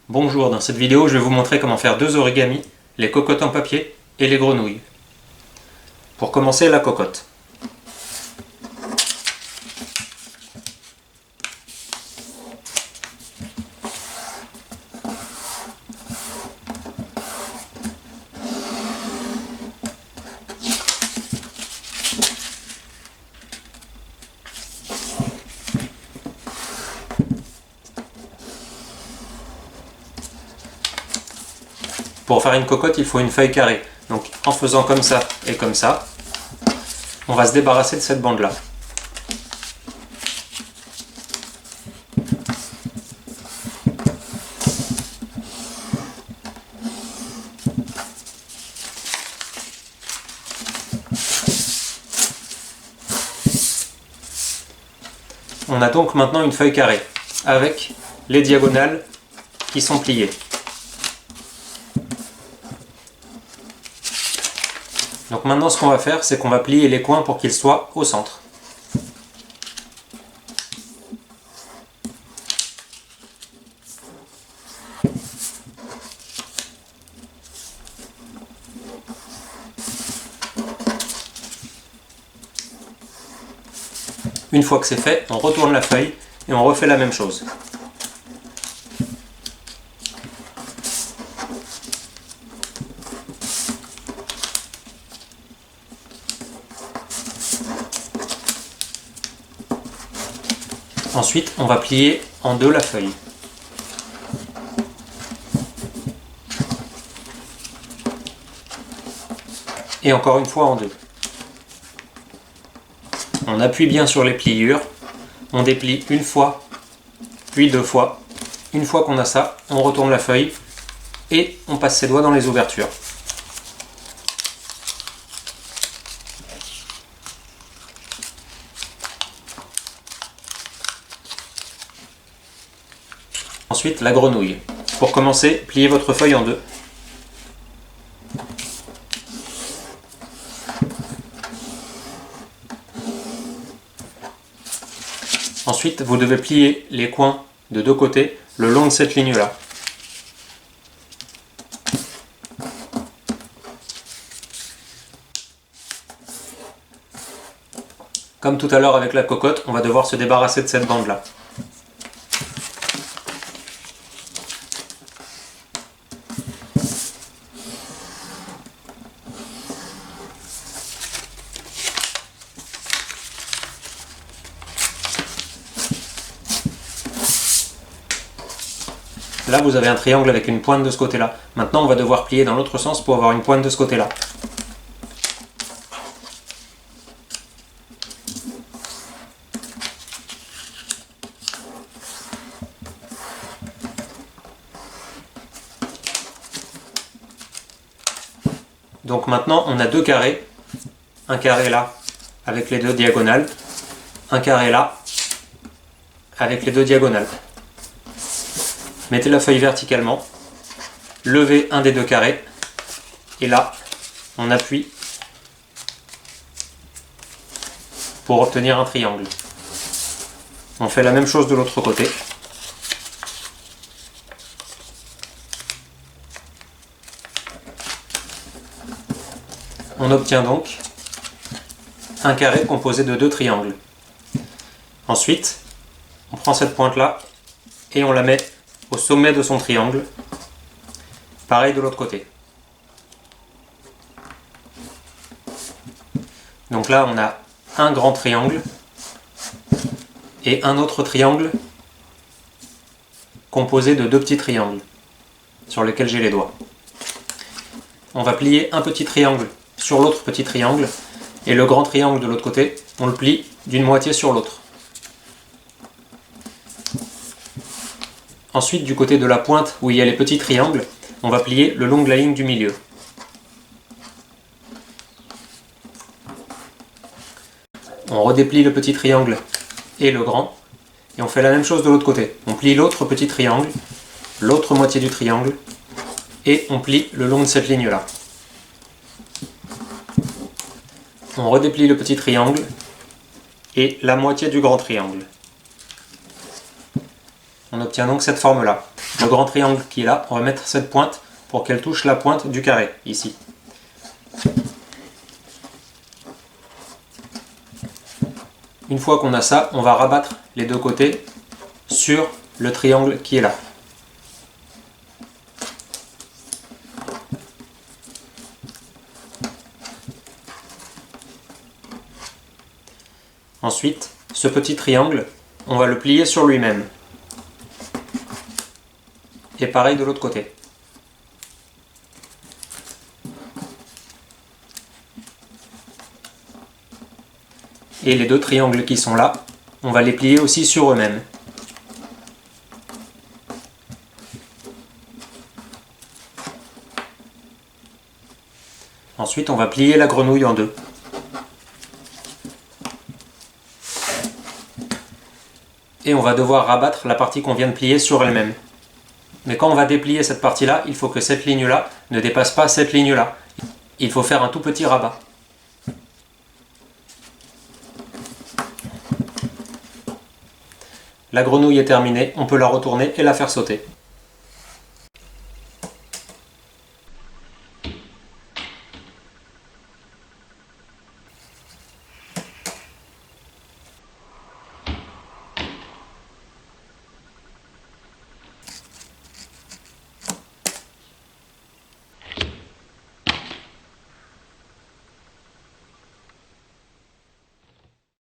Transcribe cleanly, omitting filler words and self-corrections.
Bonjour, dans cette vidéo je vais vous montrer comment faire deux origamis, les cocottes en papier et les grenouilles. Pour commencer, la cocotte. Pour faire une cocotte, il faut une feuille carrée. Donc en faisant comme ça et comme ça, on va se débarrasser de cette bande-là. On a donc maintenant une feuille carrée, avec les diagonales qui sont pliées. Donc maintenant ce qu'on va faire, c'est qu'on va plier les coins pour qu'ils soient au centre. Une fois que c'est fait, on retourne la feuille et on refait la même chose. Ensuite, on va plier en deux la feuille. Et encore une fois en deux. On appuie bien sur les pliures, on déplie une fois, puis deux fois. Une fois qu'on a ça, on retourne la feuille et on passe ses doigts dans les ouvertures. Ensuite, la grenouille. Pour commencer, pliez votre feuille en deux. Ensuite, vous devez plier les coins de deux côtés le long de cette ligne-là. Comme tout à l'heure avec la cocotte, on va devoir se débarrasser de cette bande-là. Là, vous avez un triangle avec une pointe de ce côté-là. Maintenant, on va devoir plier dans l'autre sens pour avoir une pointe de ce côté-là. Donc maintenant, on a deux carrés. Un carré là, avec les deux diagonales. Un carré là, avec les deux diagonales. Mettez la feuille verticalement, levez un des deux carrés, et là, on appuie pour obtenir un triangle. On fait la même chose de l'autre côté. On obtient donc un carré composé de deux triangles. Ensuite, on prend cette pointe-là et on la met au sommet de son triangle. Pareil de l'autre côté. Donc là, on a un grand triangle et un autre triangle composé de deux petits triangles sur lesquels j'ai les doigts. On va plier un petit triangle sur l'autre petit triangle et le grand triangle de l'autre côté, on le plie d'une moitié sur l'autre. Ensuite, du côté de la pointe où il y a les petits triangles, on va plier le long de la ligne du milieu. On redéplie le petit triangle et le grand, et on fait la même chose de l'autre côté. On plie l'autre petit triangle, l'autre moitié du triangle, et on plie le long de cette ligne-là. On redéplie le petit triangle et la moitié du grand triangle. On obtient donc cette forme-là. le grand triangle qui est là, on va mettre cette pointe pour qu'elle touche la pointe du carré, ici. Une fois qu'on a ça, on va rabattre les deux côtés sur le triangle qui est là. Ensuite, ce petit triangle, on va le plier sur lui-même. Et pareil de l'autre côté. Et les deux triangles qui sont là, on va les plier aussi sur eux-mêmes. Ensuite, on va plier la grenouille en deux. Et on va devoir rabattre la partie qu'on vient de plier sur elle-même. Mais quand on va déplier cette partie-là, il faut que cette ligne-là ne dépasse pas cette ligne-là. Il faut faire un tout petit rabat. La grenouille est terminée, on peut la retourner et la faire sauter.